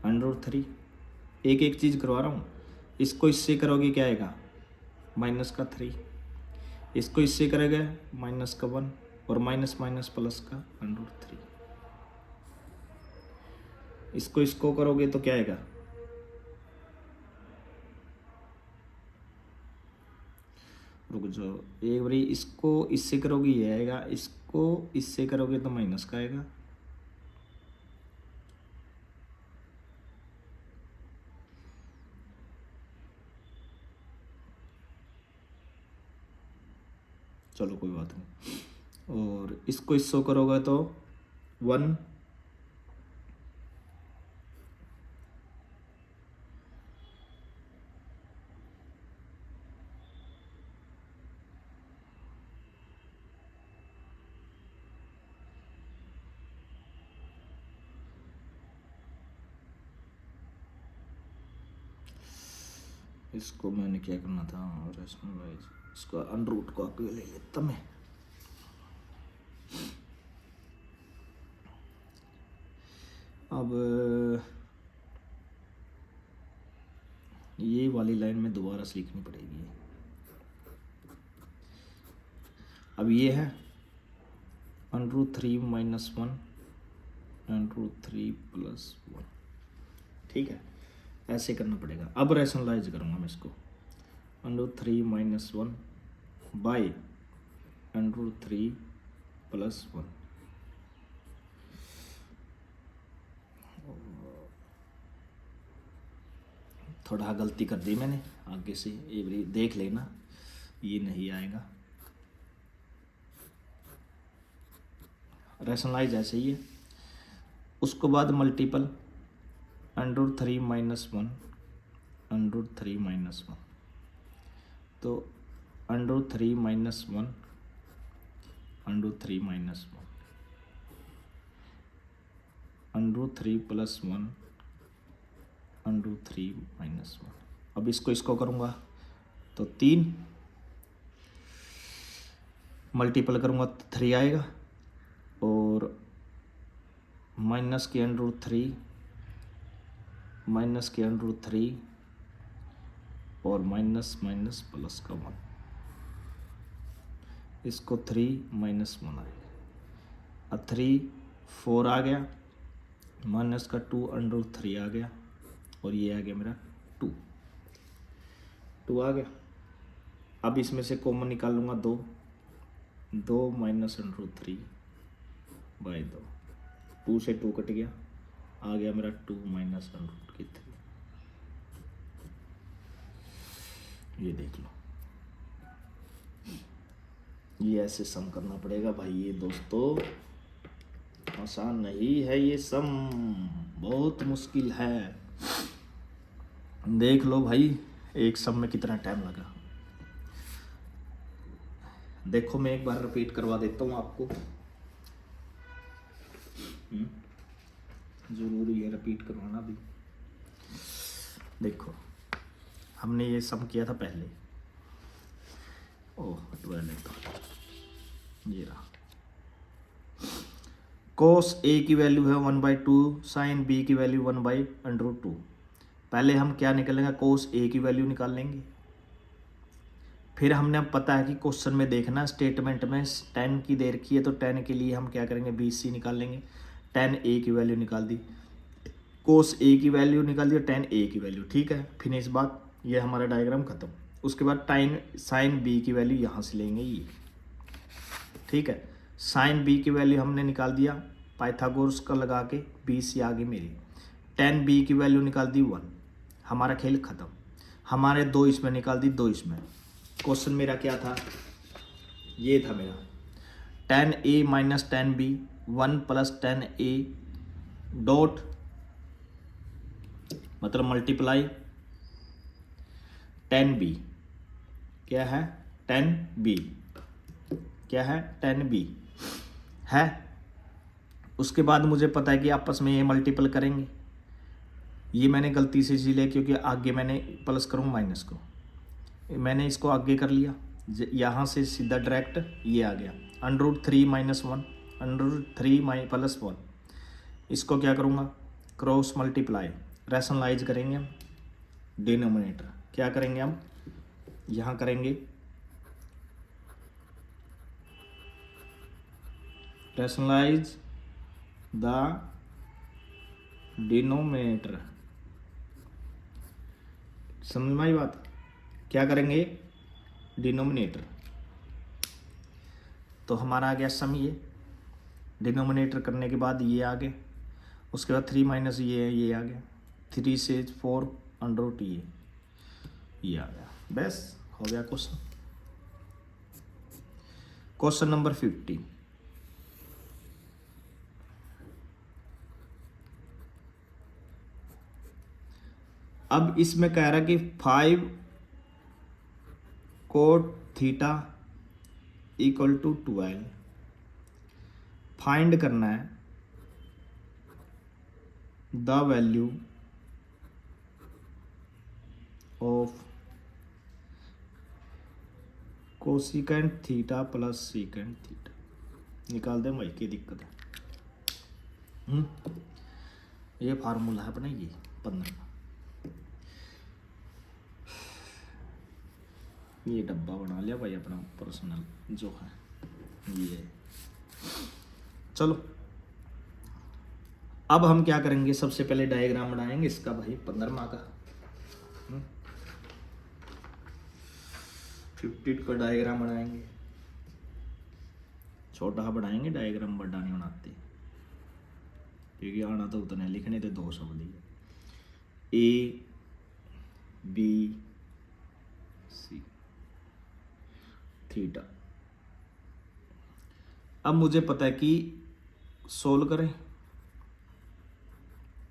√3, एक एक चीज़ करवा रहा हूँ। इसको इससे करोगे क्या आएगा, -3, इसको इससे करोगे -1 और माइनस माइनस प्लस का √3, इसको करोगे तो क्या आएगा, रुक जाओ एक बारी, इसको इससे करोगे ये आएगा, इसको इससे करोगे तो माइनस का आएगा, चलो कोई बात नहीं, और इसको इससे करोगे तो 1 इसको मैंने क्या करना था, रैशनलाइज, इसको √ को आगे ले लेता मैं। अब ये वाली लाइन में दोबारा सीखनी पड़ेगी। अब ये है √3 माइनस 1 √3 प्लस 1, ठीक है, ऐसे करना पड़ेगा। अब रैशनलाइज करूँगा मैं इसको, √3 माइनस 1 बाय √3 प्लस 1, थोड़ा गलती कर दी मैंने, आगे से ये देख लेना, ये नहीं आएगा, रैशनलाइज ऐसे ही है। उसको बाद मल्टीपल √3 - 1 √3 - 1, तो √3 - 1 √3 - 1 √3 + 1 √3 - 1। अब इसको करूँगा तो 3 मल्टीपल करूँगा तो 3 आएगा, और माइनस के √3 माइनस के √3 और माइनस माइनस प्लस का 1, इसको 3 - 1 आएगा। अब 3 4 आ गया, माइनस का 2 √3 आ गया, और ये आ गया मेरा 2 आ गया। अब इसमें से कॉमन निकाल लूँगा 2 माइनस √3 बाई 2, 2 से 2 कट गया, आ गया मेरा 2 माइनस √3। ये देख लो, ये ऐसे सम करना पड़ेगा भाई। ये दोस्तों आसान नहीं है, ये सम बहुत मुश्किल है। देख लो भाई, एक सम में कितना टाइम लगा। देखो मैं एक बार रिपीट करवा देता हूँ आपको, जरूरी है रिपीट करवाना भी। देखो हमने ये सम किया था पहले, ओह 12 तो ये रहा। कोस ए की वैल्यू है 1/2, साइन बी की वैल्यू 1/√2। पहले हम क्या निकालेंगे, कोस ए की वैल्यू निकाल लेंगे। फिर हमने अब पता है कि क्वेश्चन में देखना स्टेटमेंट में tan की दे रखी है, तो tan के लिए हम क्या करेंगे, BC निकाल लेंगे। tan A की वैल्यू निकाल दी, कोस A की वैल्यू निकाल दी, tan A की वैल्यू, ठीक है, फिनिश बात। ये हमारा डायग्राम खत्म। उसके बाद साइन B की वैल्यू यहाँ से लेंगे ये, ठीक है। साइन B की वैल्यू हमने निकाल दिया पाइथागोरस का लगा के, BC आ गई मेरी। tan B की वैल्यू निकाल दी 1, हमारा खेल खत्म। हमारे 2 इसमें निकाल दी, 2 इसमें। क्वेश्चन मेरा क्या था, ये था मेरा tan A - tan B 1 + tan A dot, मतलब मल्टीप्लाई tan B, क्या है tan B, क्या है tan B है। उसके बाद मुझे पता है कि आपस में ये मल्टीपल करेंगे। ये मैंने गलती से इसीलिए क्योंकि आगे मैंने प्लस करूँ माइनस को, मैंने इसको आगे कर लिया, यहाँ से सीधा डायरेक्ट ये आ गया √3 - 1 √3 + 1। इसको क्या करूँगा, क्रॉस मल्टीप्लाई, रैशनलाइज करेंगे हम। डिनोमिनेटर क्या करेंगे हम, यहाँ करेंगे रैशनलाइज द डिनोमिनेटर। समझ में आई बात, क्या करेंगे डिनोमिनेटर, तो हमारा आ गया सम। ये डिनोमिनेटर करने के बाद ये आ गए, उसके बाद 3 माइनस ये आ गया, 3 से 4 √, ये आ गया। बस हो गया क्वेश्चन। Question number 50। अब इसमें कह रहा कि 5 cot थीटा = 12 फाइंड करना है the value of cosecant theta plus secant theta. निकाल दे भाई, की दिक्कत है। ये फार्मूला है अपने, ये 15 का। ये डब्बा बना लिया भाई अपना पर्सनल जो है ये। चलो अब हम क्या करेंगे, सबसे पहले डायग्राम बनाएंगे इसका भाई 15वां का। 50 का डायग्राम बनाएंगे, छोटा बनाएंगे डायग्राम, बड़ा नहीं बनाते क्योंकि आना तो उतना लिखने थे 2 शब्द ही, A B C थीटा। अब मुझे पता है कि सोल्व करें।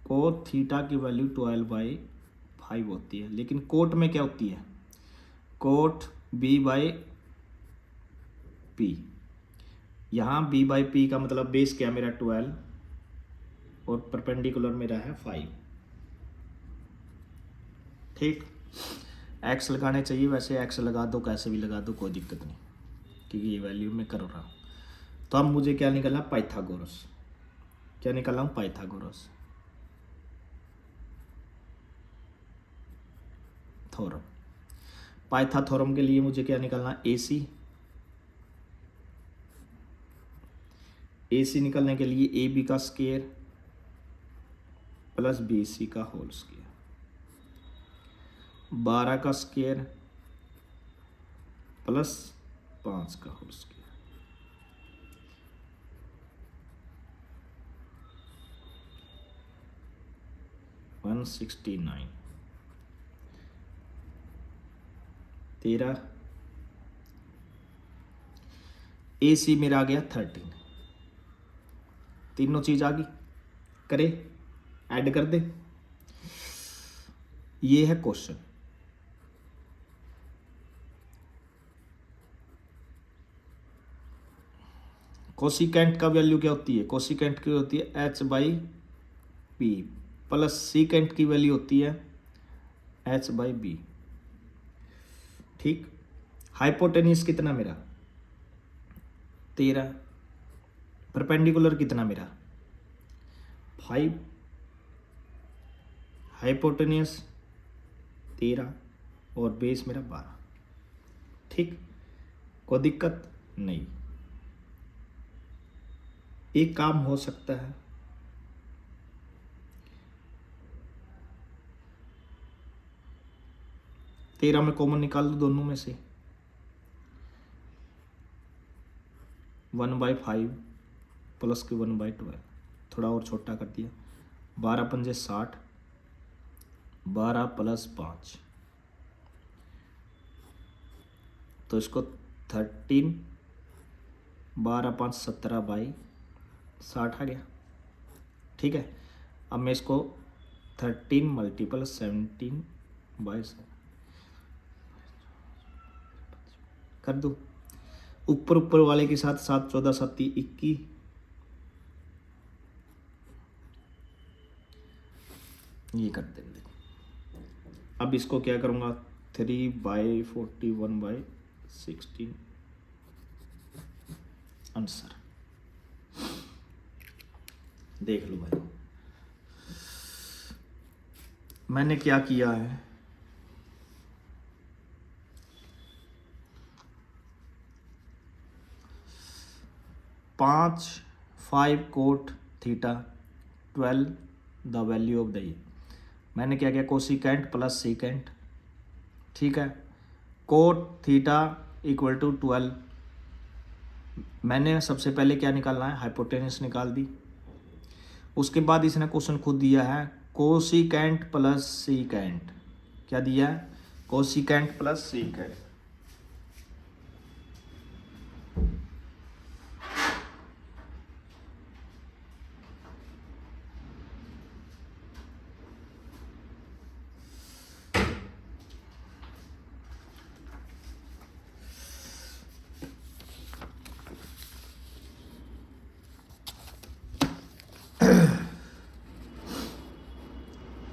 कोट थीटा की वैल्यू 12/5 होती है, लेकिन कोट में क्या होती है? Coat b/p। यहाँ b/p का मतलब बेस क्या मेरा 12 और परपेंडिकुलर मेरा है 5। ठीक, एक्स लगाने चाहिए, वैसे एक्स लगा दो, कैसे भी लगा दो, कोई दिक्कत नहीं, क्योंकि ये वैल्यू मैं कर रहा हूँ। तो अब मुझे क्या निकलना? पाइथागोरस। क्या निकाला हूँ? Pythagoras theorem. पाइथागोरस के लिए मुझे क्या निकालना? AC। AC निकलने के लिए AB का स्क्वायर प्लस BC का होल स्क्वायर, 12 का स्क्वायर प्लस 5 का होल स्क्वायर, 169, 13। AC मेरा आ गया 13। तीनों चीज आ गई, करे ऐड कर दे। ये है क्वेश्चन। कोसिकेंट का वैल्यू क्या होती है? कोसिकेंट की होती है h/p प्लस सीकेंट की वैल्यू होती है h/b। ठीक, हाइपोटेन्यूज कितना मेरा? 13। परपेंडिकुलर कितना मेरा? 5। हाइपोटेन्यूज 13 और बेस मेरा 12। ठीक, कोई दिक्कत नहीं, एक काम हो सकता है। तेरह में कॉमन निकाल दो दोनों में से, 1/5 प्लस के 1/12, थोड़ा और छोटा कर दिया, 12 पंजे 60, 12 प्लस 5, तो इसको 13, 12 5 17/60 आ गया। ठीक है, अब मैं इसको 13 मल्टीपल 17/7 कर दूँ। ऊपर ऊपर वाले के साथ 7 14 7 21, ये करते हैं। अब इसको क्या करूँगा? 3/41/16 आंसर। देख लो भाई, मैंने क्या किया है। पाँच 5 cot theta 12 the value of the ये। मैंने क्या किया? Cosecant plus secant. ठीक है, कोट थीटा इक्वल टू 12। मैंने सबसे पहले क्या निकालना है? हाइपोटेन्यूज निकाल दी। उसके बाद इसने क्वेश्चन खुद दिया है कोसिकेंट प्लस सीकेंट। क्या दिया है? Cosecant plus secant.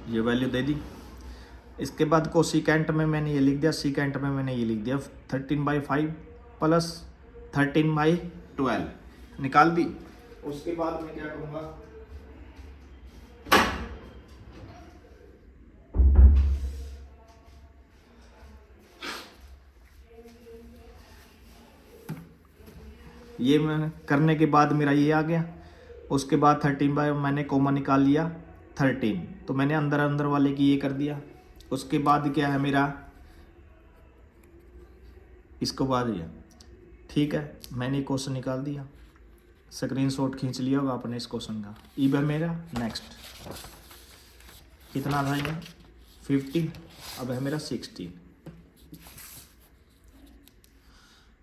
ये वैल्यू दे दी। इसके बाद कोसिकेंट में मैंने ये लिख दिया, सीकेंट में मैंने ये लिख दिया 13/5 प्लस 13/12 निकाल दी। उसके बाद मैं क्या करूँगा? ये मैं करने के बाद मेरा ये आ गया। उसके बाद 13 मैंने कॉमन निकाल लिया 13, तो मैंने अंदर अंदर वाले की ये कर दिया। उसके बाद क्या है मेरा? इसको बाद ये। ठीक है, मैंने क्वेश्चन निकाल दिया, स्क्रीनशॉट खींच लिया होगा आपने इस क्वेश्चन का। ई है मेरा नेक्स्ट कितना था ये? 50। अब है मेरा 16।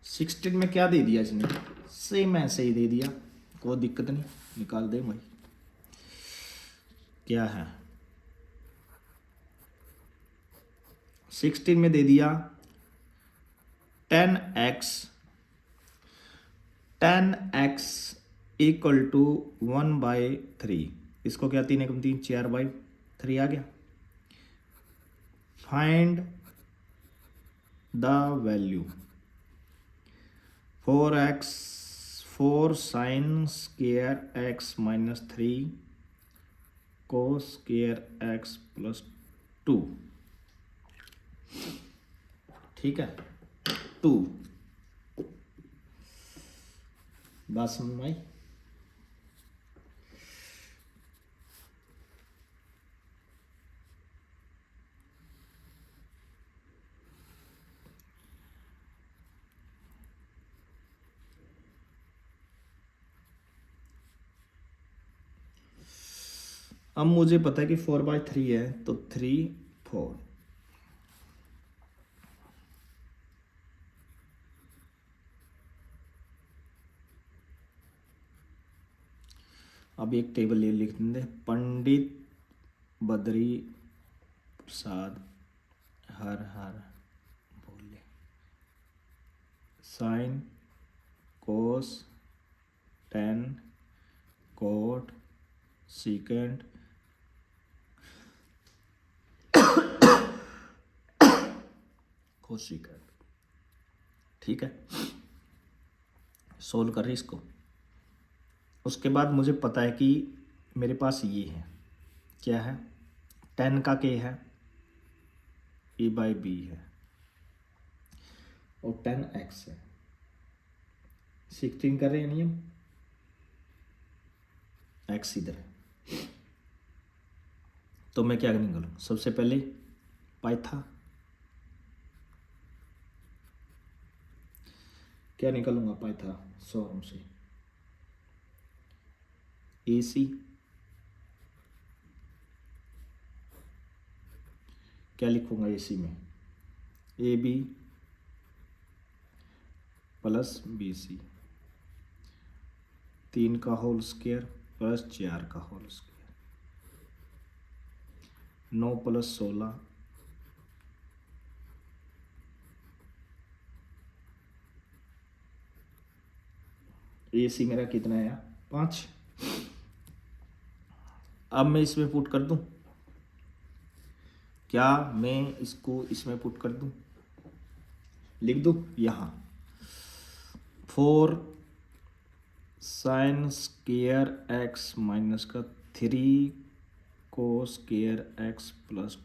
16 में क्या दे दिया इसने? सेम ऐसे ही दे दिया, कोई दिक्कत नहीं। निकाल दे भाई, क्या है 16 में दे दिया 10x, 10x इक्वल टू 1/3। इसको क्या 3 एकम 3 4/3 आ गया। Find the value 4 sine square x minus 3 cos square x plus 2। ठीक है 2 बात समझ में आई। अब मुझे पता है कि 4/3 है तो 3 4। अब एक टेबल ये लिख देंगे, पंडित बद्री प्रसाद हर हर बोले साइन कोस टेन कोट सीकेंड कोशिका। ठीक है सोल्व कर रही इसको। उसके बाद मुझे पता है कि मेरे पास ये है, क्या है 10 का के है e/b है और 10x है। 16 कर रहे हैं नहीं हम, x इधर है तो मैं क्या निकालूँ सबसे पहले पाइथा, क्या निकालूंगा पाइथा 100 से AC क्या लिखूंगा AC में AB प्लस BC 3 का होल स्क्वायर प्लस 4 का होल स्क्वायर 9 प्लस 16 AC मेरा कितना आया 5। अब मैं इसमें पुट कर दूं, क्या मैं इसको इसमें पुट कर दूं, लिख दूं यहाँ 4 साइन स्क्वायर x माइनस का 3 cos square x plus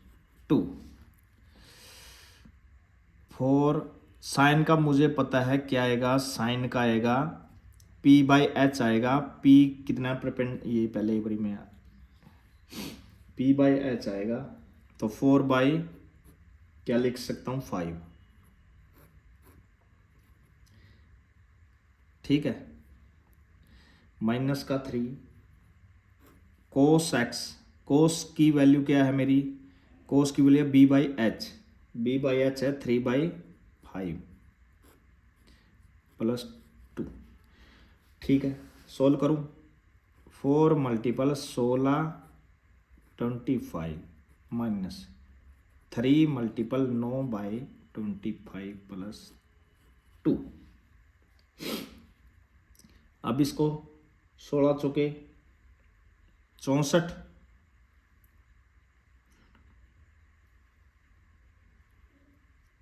2। 4 sine का मुझे पता है क्या आएगा, साइन का आएगा p/h आएगा। p कितना परपेंड ये पहले एक बारी में p/h आएगा तो 4 बाई क्या लिख सकता हूँ 5। ठीक है माइनस का 3 कोस x, कोस की वैल्यू क्या है मेरी, कोस की वैल्यू b/h, b/h है 3/5 प्लस 2। ठीक है सोल्व करूं 4 मल्टीपल 16 25 माइनस 3 मल्टीपल 9/25 प्लस 2। अब इसको 16 चौके 64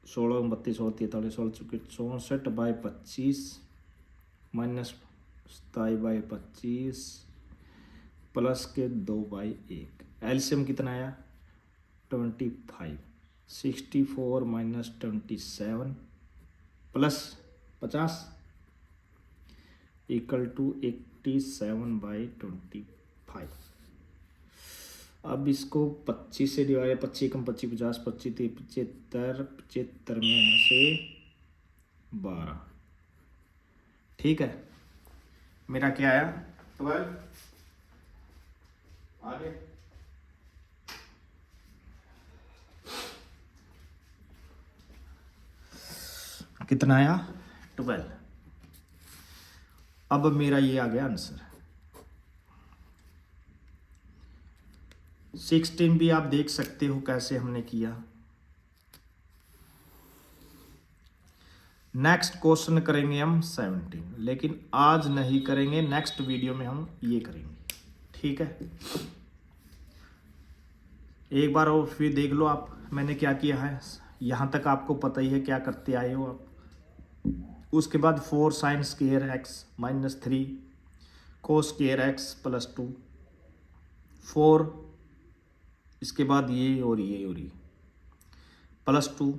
16 32 16 43 16 चौके 64/25 माइनस 27/25 प्लस के 2/1। एलसीएम कितना आया 25 64 माइनस 27 प्लस 50 इक्वल टू 87/25। अब इसको 25 से डिवाइड 25 कम 25 50 25 75 75 में से 12। ठीक है मेरा क्या आया 12 आगे कितना आया 12। अब मेरा ये आ गया आंसर। 16 भी आप देख सकते हो कैसे हमने किया। नेक्स्ट क्वेश्चन करेंगे हम 17, लेकिन आज नहीं करेंगे, नेक्स्ट वीडियो में हम ये करेंगे, ठीक है। एक बार और फिर देख लो आप मैंने क्या किया है, यहाँ तक आपको पता ही है क्या करते आए हो आप। उसके बाद 4 sine square x minus 3 cos square x plus 2 4, इसके बाद ये और ये प्लस 2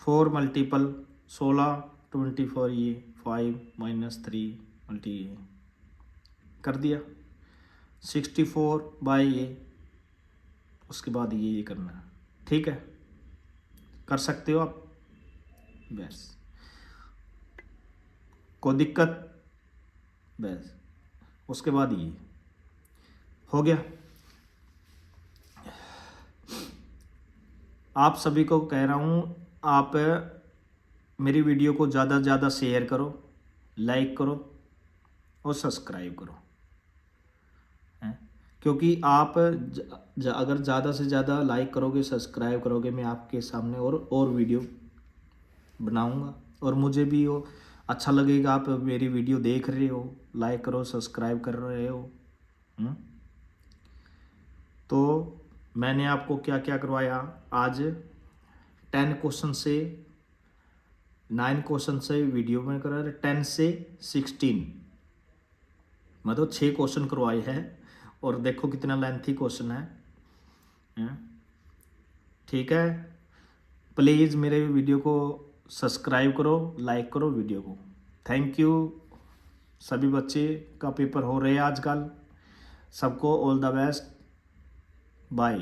4 मल्टीपल 16 24 ये 5 माइनस 3 मल्टी ये कर दिया 64 बाय ये, उसके बाद ये करना है, ठीक है। कर सकते हो आप, बस कोई दिक्कत, बस उसके बाद ये हो गया। आप सभी को कह रहा हूँ, आप मेरी वीडियो को ज़्यादा से ज़्यादा शेयर करो, लाइक करो और सब्सक्राइब करो, हैं? क्योंकि आप अगर ज़्यादा से ज़्यादा लाइक करोगे, सब्सक्राइब करोगे, मैं आपके सामने और वीडियो बनाऊंगा और मुझे भी वो अच्छा लगेगा। आप मेरी वीडियो देख रहे हो, लाइक करो, सब्सक्राइब कर रहे हो। तो मैंने आपको क्या क्या करवाया आज, 10 क्वेश्चन से 9 क्वेश्चन से वीडियो में करा, 10 से 16 मतलब 6 क्वेश्चन करवाए हैं, और देखो कितना लेंथी क्वेश्चन है, ठीक है। प्लीज़ मेरे वीडियो को सब्सक्राइब करो, लाइक करो वीडियो को। Thank you. सभी बच्चे का पेपर हो रहे हैं आजकल, सबको ऑल द बेस्ट, बाय।